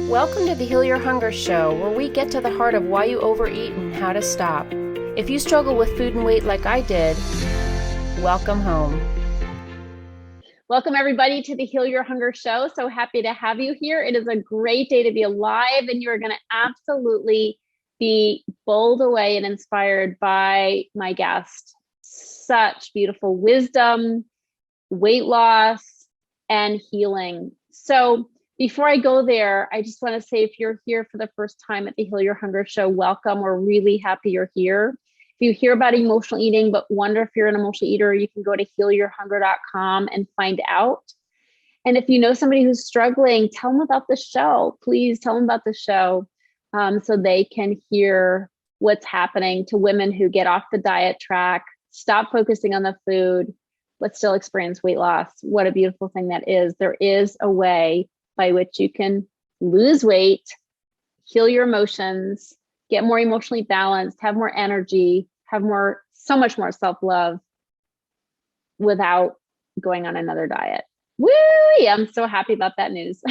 Welcome to the Heal Your Hunger Show, where we get to the heart of why you overeat and how to stop. If you struggle with food and weight like I did, welcome home. Welcome everybody to the Heal Your Hunger Show. So happy to have you here. It is a great day to be alive, and you are going to absolutely be bowled away and inspired by my guest. Such beautiful wisdom, weight loss, and healing. So before I go there, I just want to say, if you're here for the first time at the Heal Your Hunger Show, welcome. We're really happy you're here. If you hear about emotional eating, but wonder if you're an emotional eater, you can go to healyourhunger.com and find out. And if you know somebody who's struggling, tell them about the show. Please tell them about the show so they can hear what's happening to women who get off the diet track, stop focusing on the food, but still experience weight loss. What a beautiful thing that is. There is a way by which you can lose weight, heal your emotions, get more emotionally balanced, have more energy, have so much more self-love without going on another diet. Woo! I'm so happy about that news.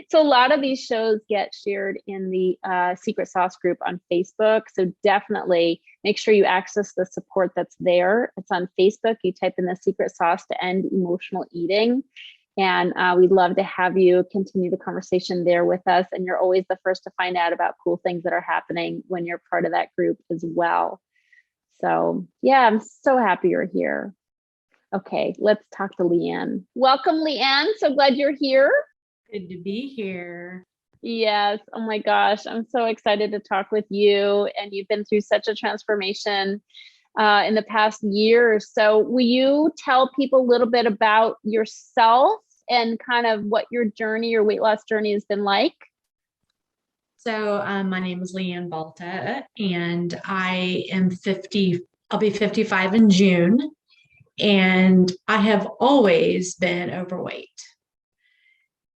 So a lot of these shows get shared in the Secret Sauce group on Facebook. So definitely make sure you access the support that's there. It's on Facebook. You type in the Secret Sauce to End Emotional Eating. And we'd love to have you continue the conversation there with us. And you're always the first to find out about cool things that are happening when you're part of that group as well. So yeah, I'm so happy you're here. Okay, let's talk to Leanne. Welcome, Leanne. So glad you're here. Good to be here. Yes. Oh my gosh. I'm so excited to talk with you. And you've been through such a transformation in the past year. So will you tell people a little bit about yourself and kind of what your weight loss journey has been like? So my name is Leanne Balta, and I am 50. I'll be 55 in June. And I have always been overweight.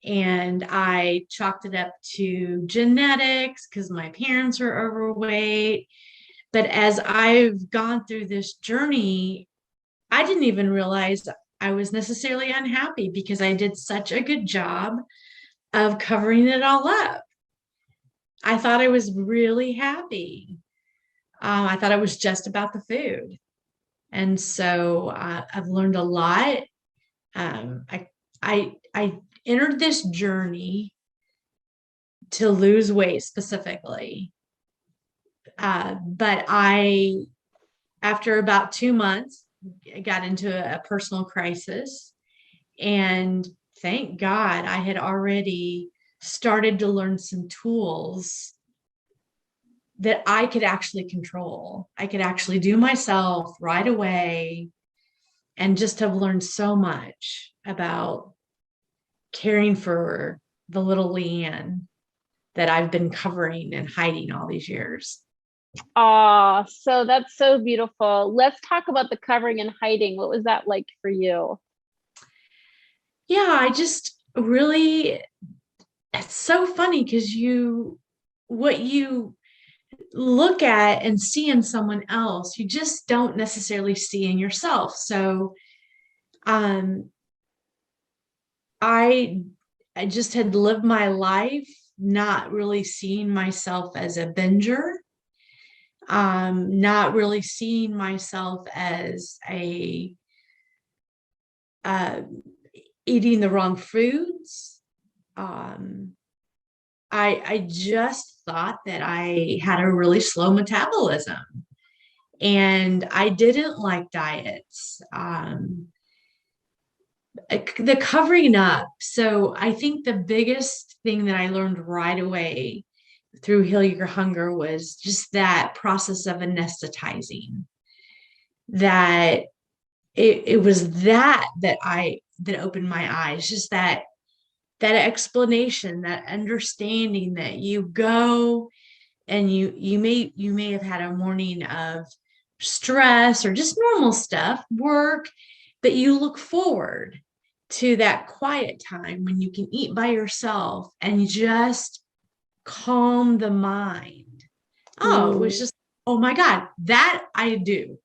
And I chalked it up to genetics because my parents were overweight. But as I've gone through this journey, I didn't even realize I was necessarily unhappy because I did such a good job of covering it all up. I thought I was really happy. I thought it was just about the food. And so I've learned a lot. I entered this journey to lose weight specifically. But after about 2 months, I got into a personal crisis. And thank God I had already started to learn some tools that I could actually control. I could actually do myself right away, and just have learned so much about caring for the little Leanne that I've been covering and hiding all these years. Oh, so that's so beautiful. Let's talk about the covering and hiding. What was that like for you? Yeah, I just really, it's so funny because what you look at and see in someone else, you just don't necessarily see in yourself. So I just had lived my life not really seeing myself as a binger, not really seeing myself as eating the wrong foods. I just thought that I had a really slow metabolism, and I didn't like diets. The covering up. So I think the biggest thing that I learned right away through Heal Your Hunger was just that process of anesthetizing. That it was that opened my eyes. Just that explanation, that understanding that you go and you may have had a morning of stress or just normal stuff, work, but you look forward to that quiet time when you can eat by yourself and just calm the mind. Oh, it was just, oh my God, that I do.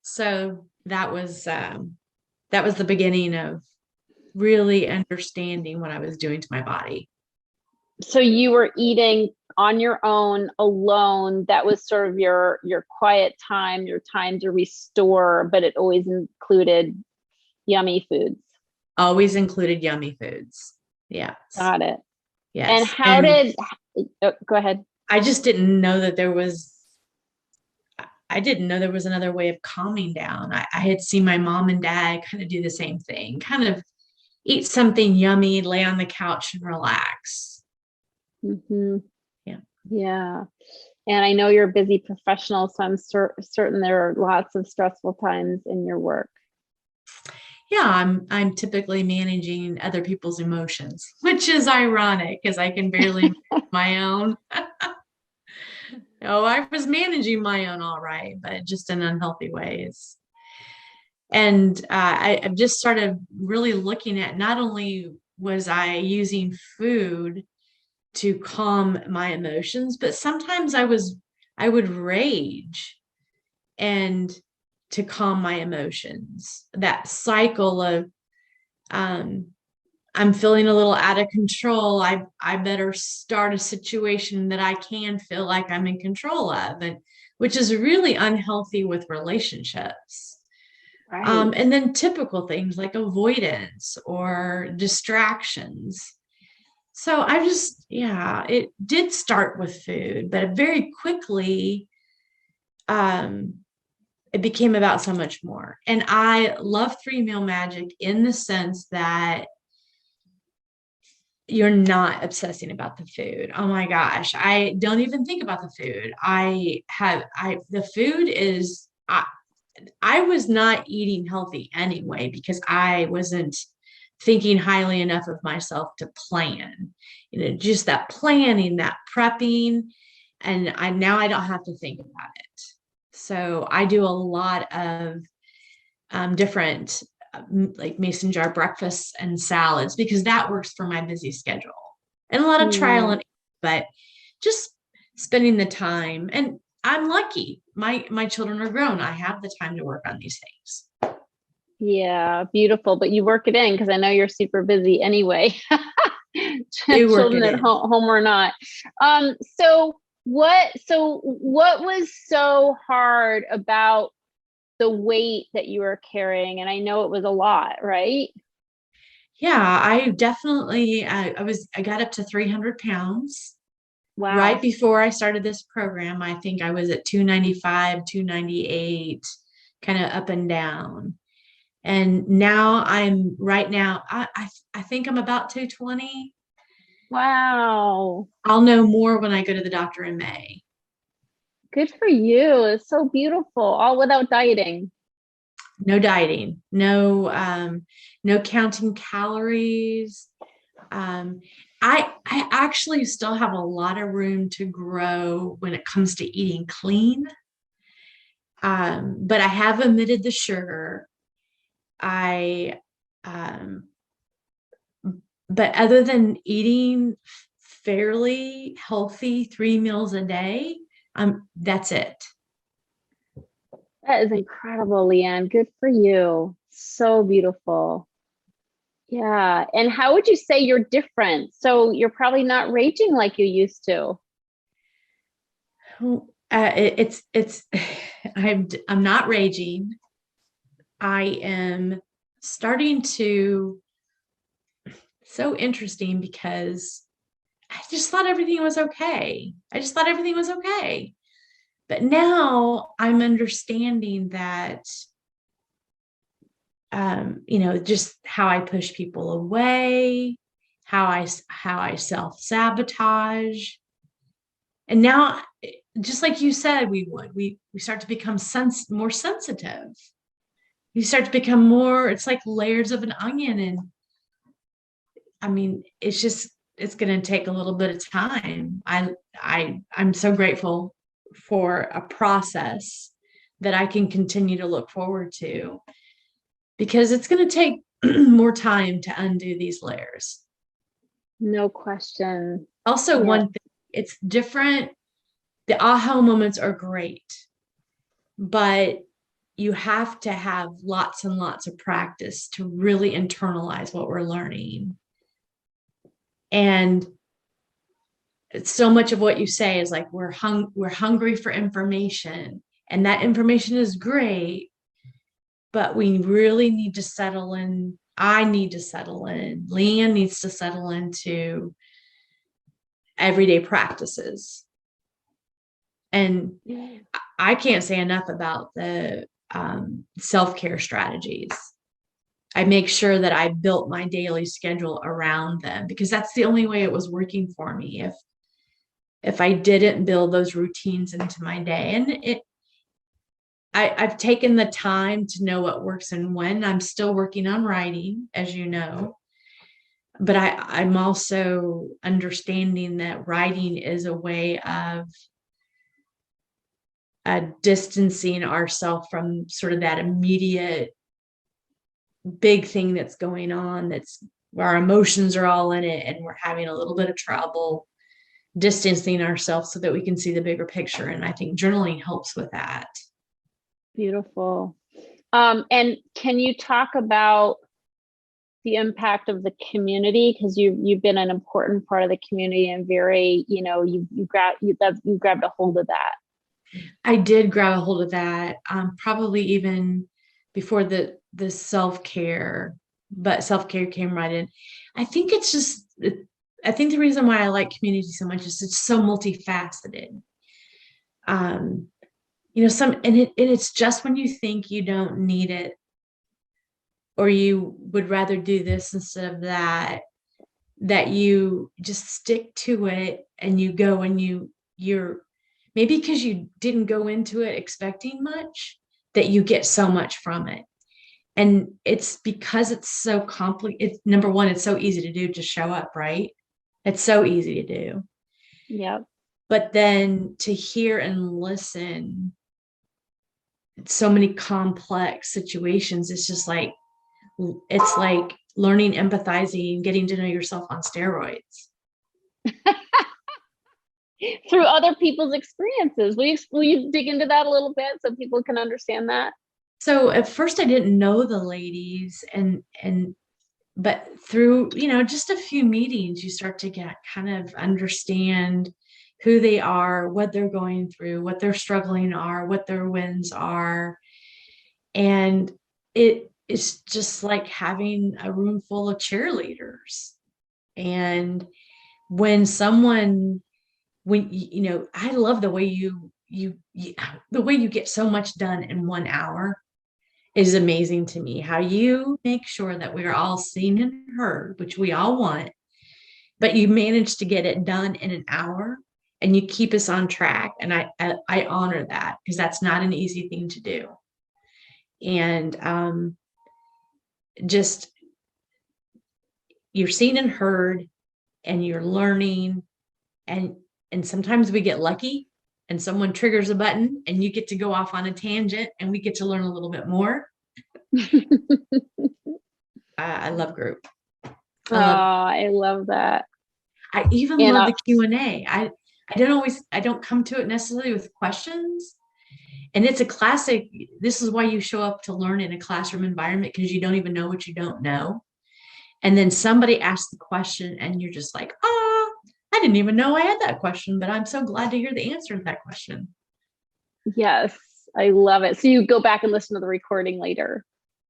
So that was the beginning of really understanding what I was doing to my body. So you were eating on your own, alone. That was sort of your quiet time, your time to restore, but it always included yummy foods. Always included yummy foods. Yes. Got it. And Yes. how And did, oh, go ahead. I just didn't know that I didn't know there was another way of calming down. I had seen my mom and dad kind of do the same thing, kind of eat something yummy, lay on the couch and relax. Mm-hmm. Yeah. Yeah. And I know you're a busy professional, so I'm certain there are lots of stressful times in your work. Yeah, I'm typically managing other people's emotions, which is ironic because I can barely manage my own. Oh, I was managing my own all right, but just in unhealthy ways. And I've just started really looking at, not only was I using food to calm my emotions, but sometimes I would rage and to calm my emotions. That cycle of um, I'm feeling a little out of control. I better start a situation that I can feel like I'm in control of, and which is really unhealthy with relationships. Right. And then typical things like avoidance or distractions. So I just, yeah, it did start with food, but very quickly, um, it became about so much more. And I love three meal magic in the sense that you're not obsessing about the food. Oh my gosh, I don't even think about the food. The food is, I was not eating healthy anyway because I wasn't thinking highly enough of myself to plan. Just that planning, that prepping, and I don't have to think about it. So I do a lot of different like mason jar breakfasts and salads because that works for my busy schedule. And a lot of trial Mm, and but just spending the time. And I'm lucky. My children are grown. I have the time to work on these things. yeah, beautiful. But you work it in because I know you're super busy anyway. Do work Children it at in. home or not. So what was so hard about the weight that you were carrying? And I know it was a lot, right? Yeah, I got up to 300 pounds right Wow. before I started this program. I think I was at 295, 298, kind of up and down. And now I think I'm about 220. Wow. I'll know more when I go to the doctor in May. Good for you. It's so beautiful, all without dieting. No dieting, no counting calories. Um, I actually still have a lot of room to grow when it comes to eating clean. But I have omitted the sugar. I um, but other than eating fairly healthy 3 meals a day, that's it. That is incredible, Leanne. Good for you. So beautiful. Yeah. And how would you say you're different? So you're probably not raging like you used to. It's I'm not raging. I am starting to, so interesting because I just thought everything was okay. I just thought everything was okay. But now I'm understanding that, just how I push people away, how I self sabotage, and now, just like you said, we start to become more sensitive. You start to become more. It's like layers of an onion, and I mean, it's going to take a little bit of time. I'm so grateful for a process that I can continue to look forward to because it's going to take more time to undo these layers. No question. Also, Yeah. one thing, it's different. The aha moments are great, but you have to have lots and lots of practice to really internalize what we're learning. And so much of what you say is like, we're hungry for information, and that information is great, but we really need to settle in. I need to settle in. Leanne needs to settle into everyday practices. And I can't say enough about the self-care strategies. I make sure that I built my daily schedule around them, because that's the only way it was working for me. If I didn't build those routines into my day, and I've taken the time to know what works and when. I'm still working on writing, as you know, but I'm also understanding that writing is a way of distancing ourselves from sort of that immediate big thing that's going on, that's where our emotions are all in it, and we're having a little bit of trouble distancing ourselves so that we can see the bigger picture. And I think journaling helps with that. Beautiful. And can you talk about the impact of the community? Because you've been an important part of the community, and very, you grabbed a hold of that. I did grab a hold of that, probably even before the self-care, but self-care came right in. I think it's just, I think the reason why I like community so much is it's so multifaceted. And it's just when you think you don't need it, or you would rather do this instead of that, that you just stick to it, and you go, and you're maybe because you didn't go into it expecting much, that you get so much from it. And it's because it's so complicated. Number one, it's so easy to do, just show up, right? It's so easy to do. Yeah. But then to hear and listen, so many complex situations, it's like learning, empathizing, getting to know yourself on steroids. Through other people's experiences. Will you dig into that a little bit so people can understand that? So at first I didn't know the ladies, but through, just a few meetings, you start to get kind of understand who they are, what they're going through, what their struggling are, what their wins are. And it's just like having a room full of cheerleaders. And when I love the way the way you get so much done in 1 hour is amazing to me. How you make sure that we're all seen and heard, which we all want, but you manage to get it done in an hour, and you keep us on track. And I honor that, because that's not an easy thing to do. And just, you're seen and heard, and you're learning, and sometimes we get lucky and someone triggers a button, and you get to go off on a tangent, and we get to learn a little bit more. I love group. I love that. I even love the Q&A. I don't come to it necessarily with questions. And it's a classic. This is why you show up to learn in a classroom environment, because you don't even know what you don't know. And then somebody asks the question, and you're just like, I didn't even know I had that question, but I'm so glad to hear the answer to that question. Yes, I love it. So you go back and listen to the recording later?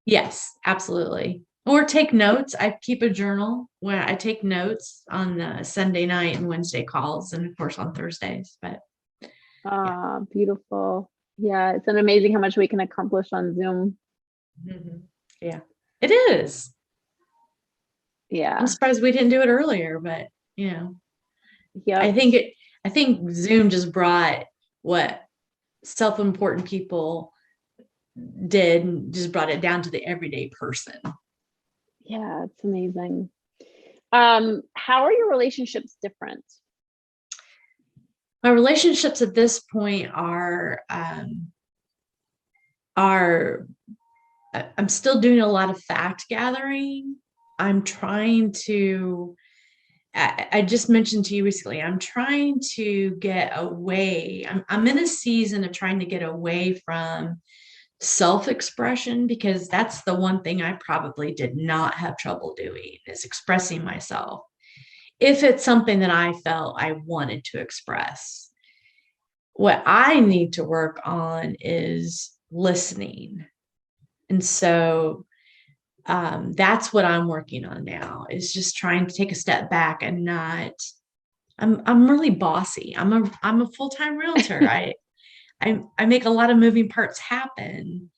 Yes, absolutely. Or take notes. I keep a journal where I take notes on the Sunday night and Wednesday calls, and of course on Thursdays. But yeah. Beautiful. Yeah, it's amazing how much we can accomplish on Zoom. Mm-hmm. Yeah, it is. Yeah, I'm surprised we didn't do it earlier, but yeah, I think Zoom just brought what self-important people did, and just brought it down to the everyday person. Yeah, it's amazing. How are your relationships different? My relationships at this point are I'm still doing a lot of fact gathering. I'm trying to, I just mentioned to you recently, I'm trying to get away. I'm in a season of trying to get away from self-expression, because that's the one thing I probably did not have trouble doing, is expressing myself. If it's something that I felt I wanted to express, what I need to work on is listening. And so that's what I'm working on now, is just trying to take a step back and not, I'm really bossy. I'm a full-time realtor. I make a lot of moving parts happen.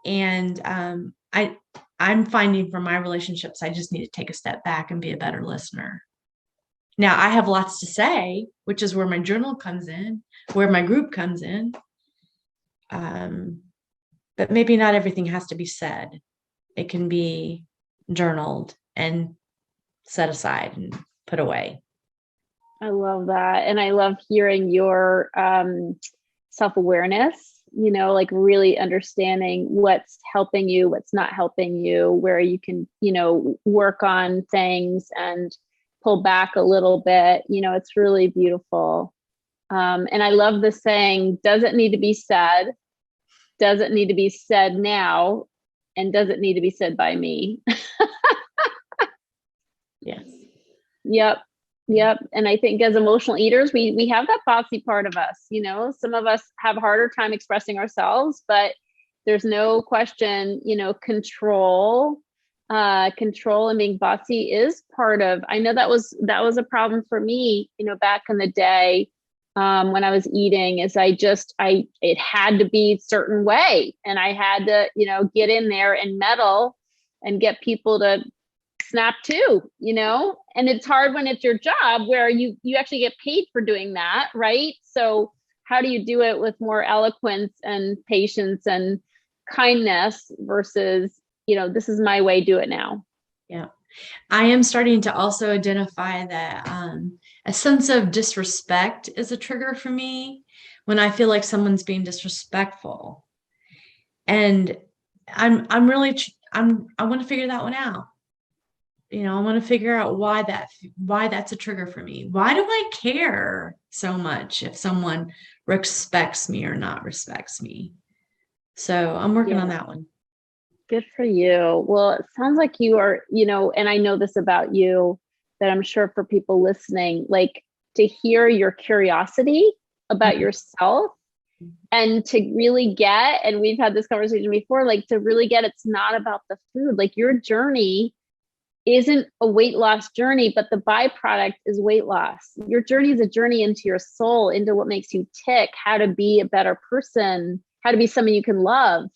And I'm finding from my relationships, I just need to take a step back and be a better listener. Now I have lots to say, which is where my journal comes in, where my group comes in. But maybe not everything has to be said. It can be journaled and set aside and put away. I love that. And I love hearing your self-awareness, like really understanding what's helping you, what's not helping you, where you can, work on things and pull back a little bit. It's really beautiful. And I love the saying, doesn't need to be said, doesn't need to be said now, and doesn't need to be said by me. Yes. Yep. And I think as emotional eaters, we have that bossy part of us. Some of us have a harder time expressing ourselves, but there's no question, control and being bossy is part of. I know that was a problem for me, back in the day, when I was eating, is it had to be a certain way, and I had to, get in there and meddle and get people to snap too, and it's hard when it's your job where you actually get paid for doing that, right? So how do you do it with more eloquence and patience and kindness versus, this is my way, do it now? Yeah. I am starting to also identify that a sense of disrespect is a trigger for me when I feel like someone's being disrespectful. And I want to figure that one out. I want to figure out why that's a trigger for me. Why do I care so much if someone respects me or not respects me? So I'm working on that one. Good for you. Well, it sounds like you are, and I know this about you, that I'm sure for people listening, like to hear your curiosity about yourself and to really get, and we've had this conversation before, like to really get, it's not about the food. Like your journey isn't a weight loss journey, but the byproduct is weight loss. Your journey is a journey into your soul, into what makes you tick, how to be a better person, how to be someone you can love.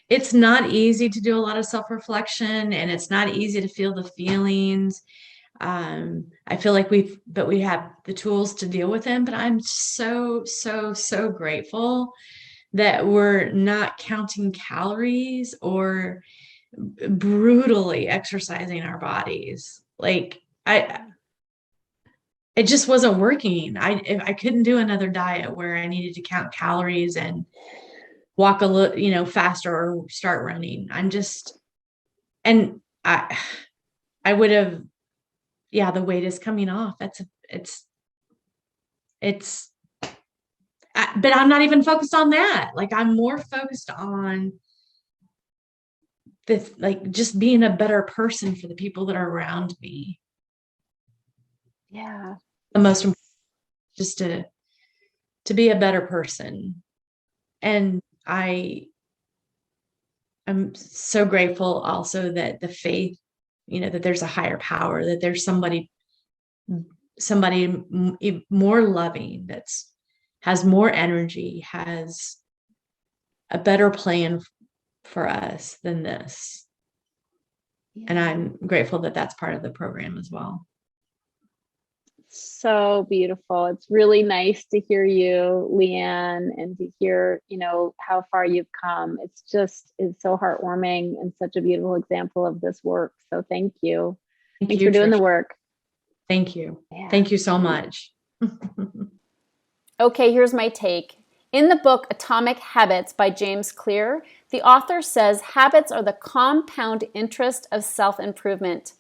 It's not easy to do a lot of self-reflection, and it's not easy to feel the feelings. I feel like we have the tools to deal with them, but I'm so, so, so grateful that we're not counting calories or brutally exercising our bodies. Like it just wasn't working. I couldn't do another diet where I needed to count calories and walk a little, faster or start running. I would have, the weight is coming off. But I'm not even focused on that. Like I'm more focused on this, like just being a better person for the people that are around me. Yeah. The most important, just to be a better person. And I'm so grateful also that the faith, that there's a higher power, that there's somebody more loving, has more energy, has a better plan for us than this. Yeah. And I'm grateful that that's part of the program as well. So beautiful. It's really nice to hear you, Leanne, and to hear, how far you've come. It's so heartwarming and such a beautiful example of this work. So thank you. Thanks for doing the work. Thank you. Yeah. Thank you so much. Okay, here's my take. In the book Atomic Habits by James Clear, the author says habits are the compound interest of self-improvement.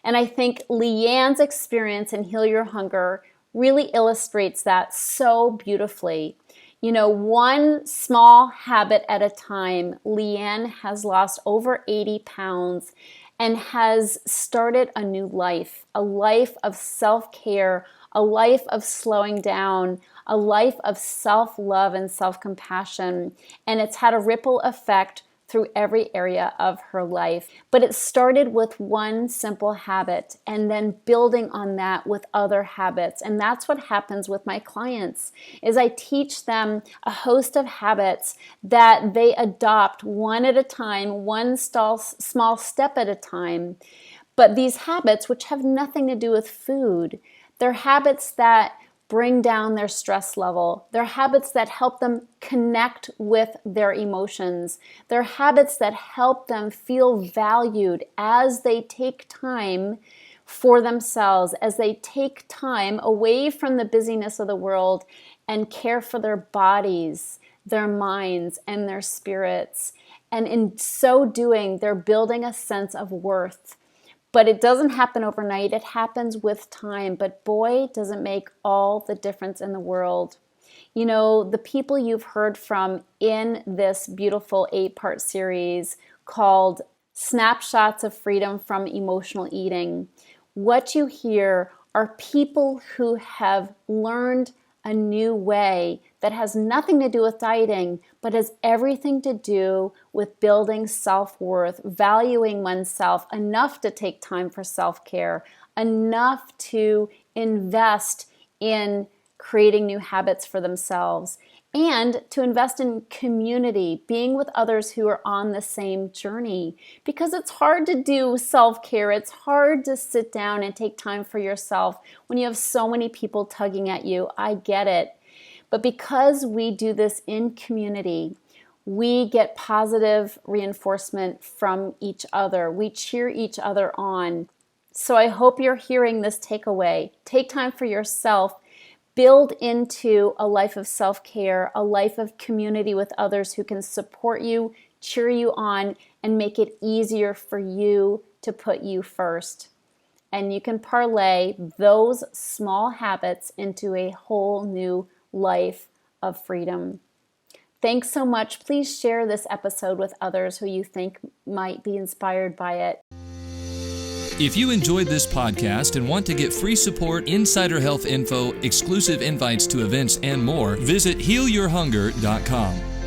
And I think Leanne's experience in Heal Your Hunger really illustrates that so beautifully. One small habit at a time, Leanne has lost over 80 pounds and has started a new life, a life of self-care, a life of slowing down, a life of self-love and self-compassion. And it's had a ripple effect through every area of her life. But it started with one simple habit and then building on that with other habits. And that's what happens with my clients, is I teach them a host of habits that they adopt one at a time, one small step at a time. But these habits, which have nothing to do with food, they're habits that bring down their stress level. They're habits that help them connect with their emotions. They're habits that help them feel valued as they take time for themselves, as they take time away from the busyness of the world and care for their bodies, their minds, and their spirits. And in so doing, they're building a sense of worth. But it doesn't happen overnight. It happens with time. But boy, does it make all the difference in the world. The people you've heard from in this beautiful 8-part series called Snapshots of Freedom from Emotional Eating, what you hear are people who have learned a new way that has nothing to do with dieting, but has everything to do with building self-worth, valuing oneself enough to take time for self-care, enough to invest in creating new habits for themselves, and to invest in community, being with others who are on the same journey. Because it's hard to do self-care. It's hard to sit down and take time for yourself when you have so many people tugging at you. I get it. But because we do this in community, we get positive reinforcement from each other. We cheer each other on. So I hope you're hearing this takeaway. Take time for yourself. Build into a life of self-care, a life of community with others who can support you, cheer you on, and make it easier for you to put you first. And you can parlay those small habits into a whole new life of freedom. Thanks so much. Please share this episode with others who you think might be inspired by it. If you enjoyed this podcast and want to get free support, insider health info, exclusive invites to events, and more, visit healyourhunger.com.